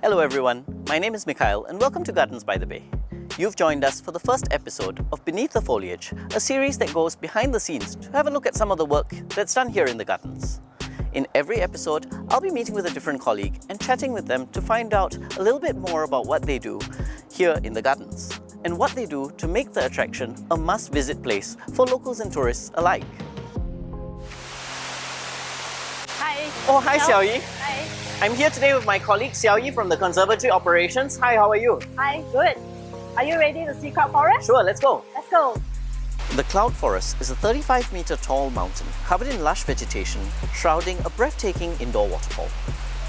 Hello everyone, my name is Mikhail and welcome to Gardens by the Bay. You've joined us for the first episode of Beneath the Foliage, a series that goes behind the scenes to have a look at some of the work that's done here in the gardens. In every episode, I'll be meeting with a different colleague and chatting with them to find out a little bit more about what they do here in the gardens and what they do to make the attraction a must-visit place for locals and tourists alike. Hi. Oh, hi Xiaoyi. Hi. I'm here today with my colleague Xiaoyi from the Conservatory Operations. Hi, how are you? Hi, good. Are you ready to see cloud forest? Sure, let's go. Let's go. The Cloud Forest is a 35-meter tall mountain covered in lush vegetation, shrouding a breathtaking indoor waterfall.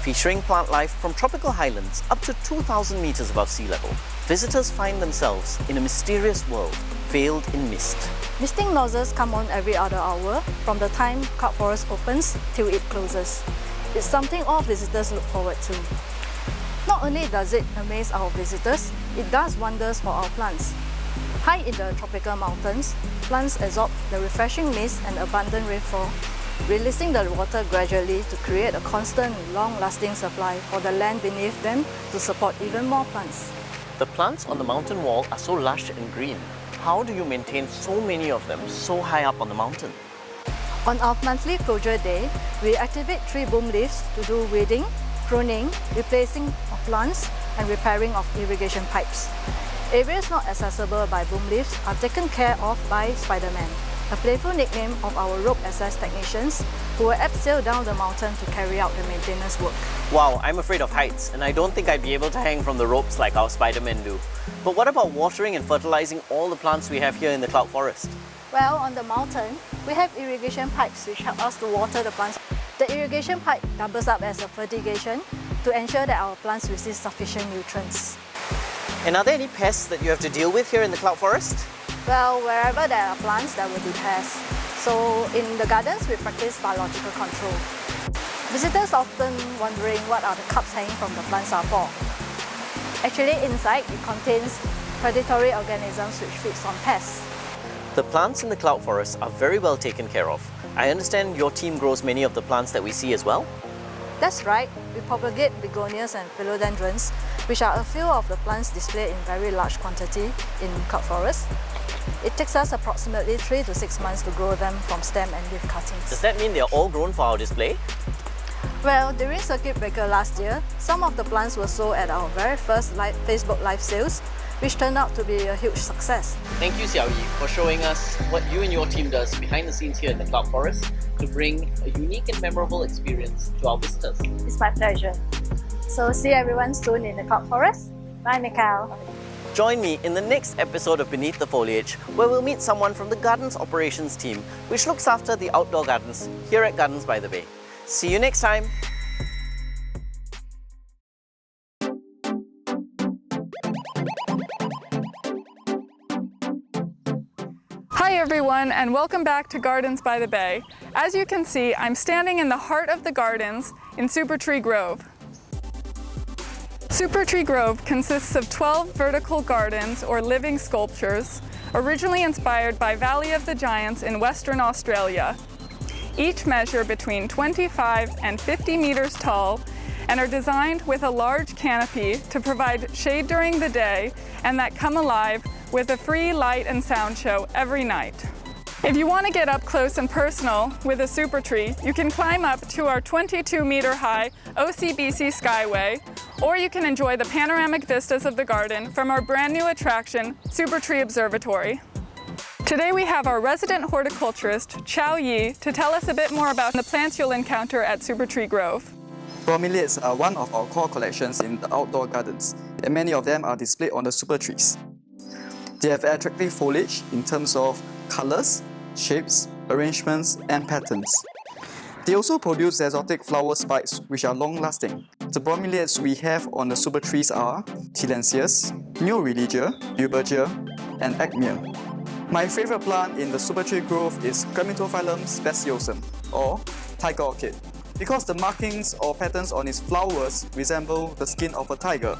Featuring plant life from tropical highlands up to 2,000 meters above sea level, visitors find themselves in a mysterious world veiled in mist. Misting nozzles come on every other hour from the time cloud forest opens till it closes. It's something all visitors look forward to. Not only does it amaze our visitors, it does wonders for our plants. High in the tropical mountains, plants absorb the refreshing mist and abundant rainfall, releasing the water gradually to create a constant, long-lasting supply for the land beneath them to support even more plants. The plants on the mountain wall are so lush and green. How do you maintain so many of them so high up on the mountain? On our monthly closure day, we activate tree boom lifts to do weeding, pruning, replacing of plants, and repairing of irrigation pipes. Areas not accessible by boom lifts are taken care of by Spider-Man, a playful nickname of our rope access technicians who will abseil down the mountain to carry out the maintenance work. Wow, I'm afraid of heights and I don't think I'd be able to hang from the ropes like our Spider-Men do. But what about watering and fertilizing all the plants we have here in the Cloud Forest? Well, on the mountain, we have irrigation pipes which help us to water the plants. The irrigation pipe doubles up as a fertigation to ensure that our plants receive sufficient nutrients. And are there any pests that you have to deal with here in the Cloud Forest? Well, wherever there are plants, there will be pests. So in the gardens, we practice biological control. Visitors often wondering what are the cups hanging from the plants are for. Actually, inside it contains predatory organisms which feeds on pests. The plants in the Cloud Forest are very well taken care of. I understand your team grows many of the plants that we see as well? That's right, we propagate begonias and philodendrons, which are a few of the plants displayed in very large quantity in Cloud Forest. It takes us approximately 3 to 6 months to grow them from stem and leaf cuttings. Does that mean they're all grown for our display? Well, during Circuit Breaker last year, some of the plants were sold at our very first Facebook Live sales, which turned out to be a huge success. Thank you, Xiaoyi, for showing us what you and your team does behind the scenes here in the Cloud Forest to bring a unique and memorable experience to our visitors. It's my pleasure. So see everyone soon in the Cloud Forest. Bye, Mikhail. Join me in the next episode of Beneath the Foliage, where we'll meet someone from the Gardens Operations team, which looks after the outdoor gardens here at Gardens by the Bay. See you next time! Hi everyone, and welcome back to Gardens by the Bay. As you can see, I'm standing in the heart of the gardens in Super Tree Grove. Super Tree Grove consists of 12 vertical gardens or living sculptures, originally inspired by Valley of the Giants in Western Australia. Each measure between 25 and 50 meters tall and are designed with a large canopy to provide shade during the day and that come alive with a free light and sound show every night. If you want to get up close and personal with a super tree, you can climb up to our 22-meter high OCBC Skyway, or you can enjoy the panoramic vistas of the garden from our brand new attraction, Super Tree Observatory. Today we have our resident horticulturist, Chao Yi, to tell us a bit more about the plants you'll encounter at Super Tree Grove. Bromeliads are one of our core collections in the outdoor gardens, and many of them are displayed on the super trees. They have attractive foliage in terms of colors, shapes, arrangements, and patterns. They also produce exotic flower spikes which are long-lasting. The bromeliads we have on the super trees are Tillandsias, New Religia, Eubergia, and Acmea. My favorite plant in the Super Tree Grove is Grammatophyllum speciosum, or tiger orchid, because the markings or patterns on its flowers resemble the skin of a tiger.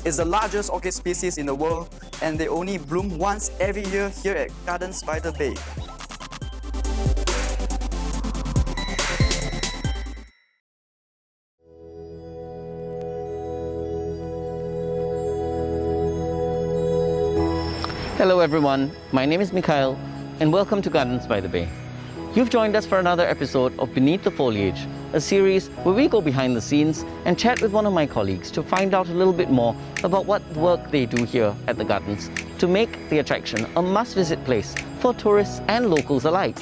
It's the largest orchid species in the world, and they only bloom once every year here at Gardens by the Bay. Hello everyone, my name is Mikhail and welcome to Gardens by the Bay. You've joined us for another episode of Beneath the Foliage, a series where we go behind the scenes and chat with one of my colleagues to find out a little bit more about what work they do here at the Gardens to make the attraction a must-visit place for tourists and locals alike.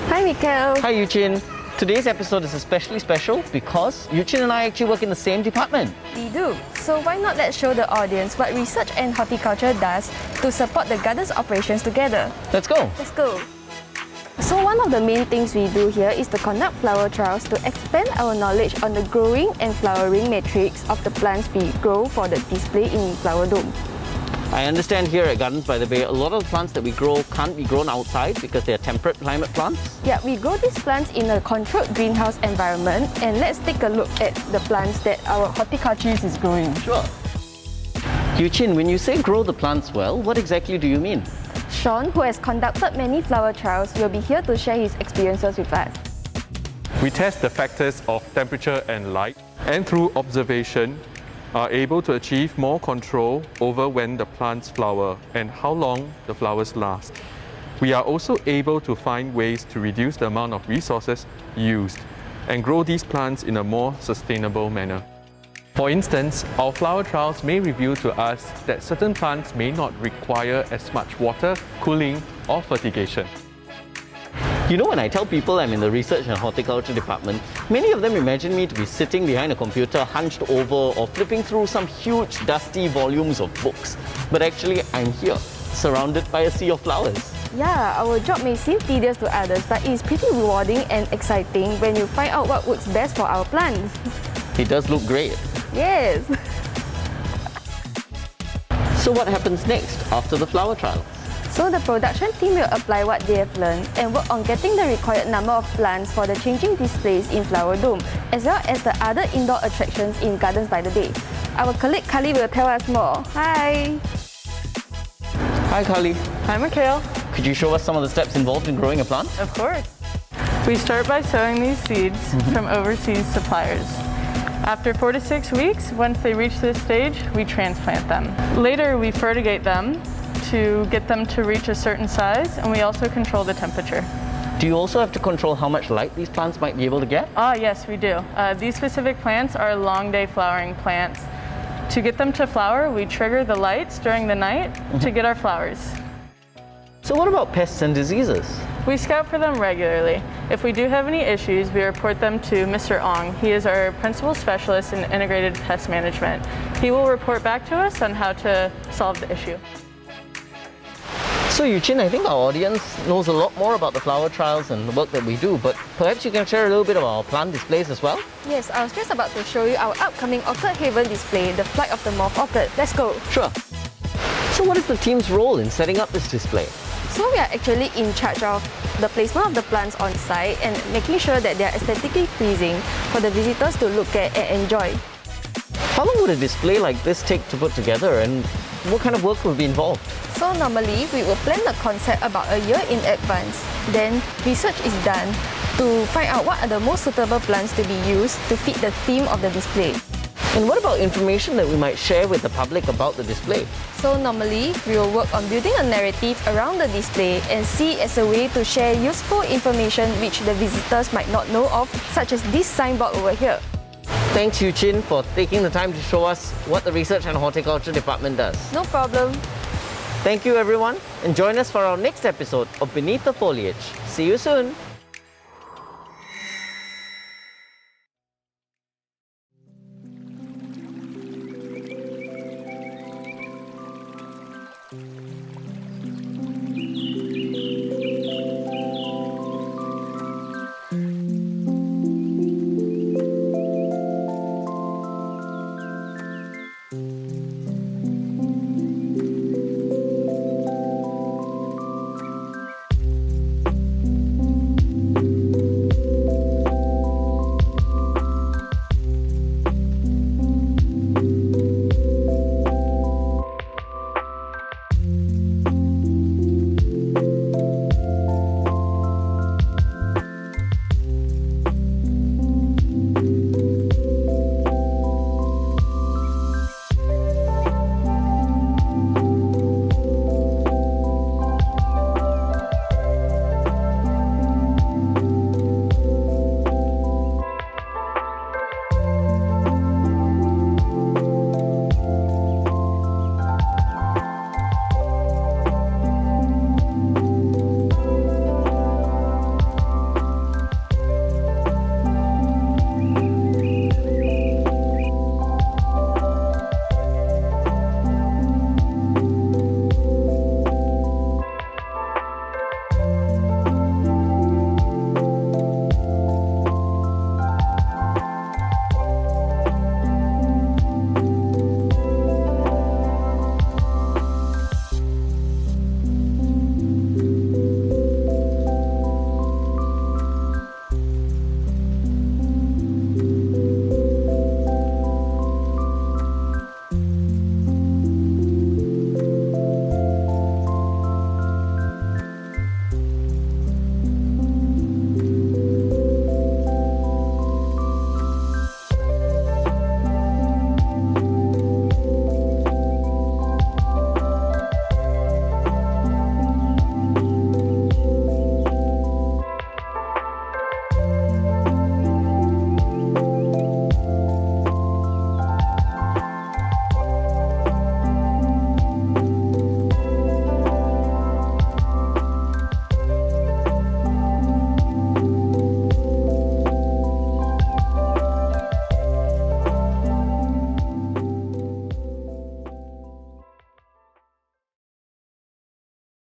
Hi Mikhail. Hi Yuchin. Today's episode is especially special because Yuchin and I actually work in the same department. We do. So why not let's show the audience what research and horticulture does to support the gardens operations together. Let's go. Let's go. So one of the main things we do here is to conduct flower trials to expand our knowledge on the growing and flowering matrix of the plants we grow for the display in Flower Dome. I understand here at Gardens by the Bay, a lot of the plants that we grow can't be grown outside because they are temperate climate plants. Yeah, we grow these plants in a controlled greenhouse environment, and let's take a look at the plants that our horticulturist is growing. Sure. Yuchin, when you say grow the plants well, what exactly do you mean? Sean, who has conducted many flower trials, will be here to share his experiences with us. We test the factors of temperature and light, and through observation, are able to achieve more control over when the plants flower and how long the flowers last. We are also able to find ways to reduce the amount of resources used and grow these plants in a more sustainable manner. For instance, our flower trials may reveal to us that certain plants may not require as much water, cooling, or fertigation. You know, when I tell people I'm in the research and horticulture department, many of them imagine me to be sitting behind a computer hunched over or flipping through some huge dusty volumes of books. But actually, I'm here, surrounded by a sea of flowers. Yeah, our job may seem tedious to others, but it's pretty rewarding and exciting when you find out what works best for our plants. It does look great. Yes! So what happens next after the flower trial? So the production team will apply what they have learned and work on getting the required number of plants for the changing displays in Flower Dome, as well as the other indoor attractions in Gardens by the Bay. Our colleague Kali will tell us more. Hi! Hi Kali. Hi Mikhail. Could you show us some of the steps involved in growing a plant? Of course. We start by sowing these seeds from overseas suppliers. After 4 to 6 weeks, once they reach this stage, we transplant them. Later, we fertigate them to get them to reach a certain size, and we also control the temperature. Do you also have to control how much light these plants might be able to get? Yes, we do. These specific plants are long day flowering plants. To get them to flower, we trigger the lights during the night to get our flowers. So what about pests and diseases? We scout for them regularly. If we do have any issues, we report them to Mr. Ong. He is our principal specialist in integrated pest management. He will report back to us on how to solve the issue. So Yuchin, I think our audience knows a lot more about the flower trials and the work that we do, but perhaps you can share a little bit about our plant displays as well? Yes, I was just about to show you our upcoming Orchid Haven display, the Flight of the Moth Orchid. Let's go! Sure. So what is the team's role in setting up this display? So we are actually in charge of the placement of the plants on site and making sure that they are aesthetically pleasing for the visitors to look at and enjoy. How long would a display like this take to put together, and what kind of work will be involved? So normally, we will plan the concept about a year in advance. Then, research is done to find out what are the most suitable plants to be used to fit the theme of the display. And what about information that we might share with the public about the display? So normally, we will work on building a narrative around the display and see it as a way to share useful information which the visitors might not know of, such as this signboard over here. Thanks Yuchin for taking the time to show us what the Research and Horticulture Department does. No problem. Thank you everyone, and join us for our next episode of Beneath the Foliage. See you soon!